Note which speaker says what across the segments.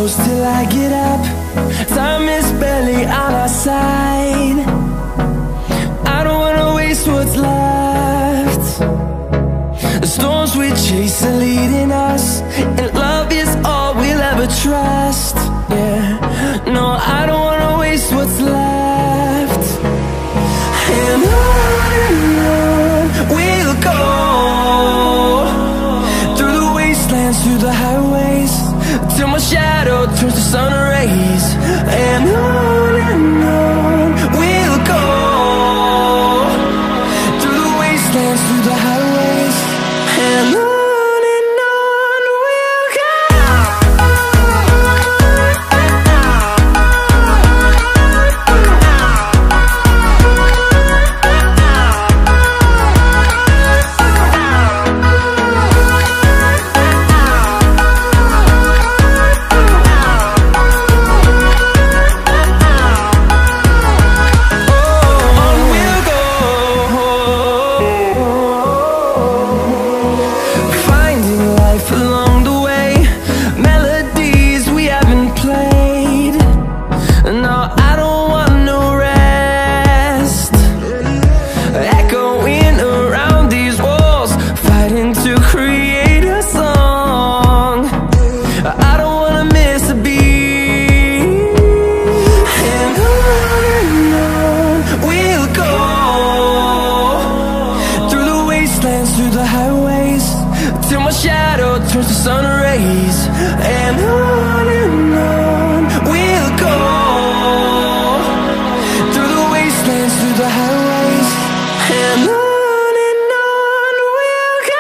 Speaker 1: close till I get up. Time is barely on our side. I don't wanna waste what's left. The storms we chase are leading us, and love is all we'll ever trust. Yeah, no, I don't wanna waste what's left. And on we'll go, through the wastelands, through the highways, till my shadow turns to sun rays. And on we'll go, through the wastelands, through the highways, and on we'll go. Through the highways, till my shadow turns to sun rays. And on we'll go, through the wastelands, through the highways, and on we'll go.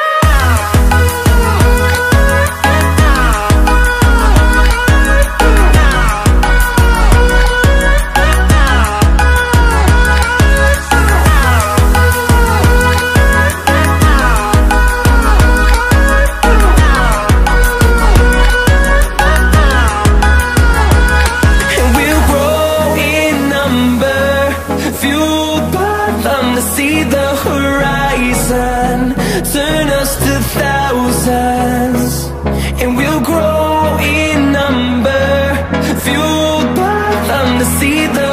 Speaker 1: See the horizon, turn us to thousands, and we'll grow in number, fueled by them to see the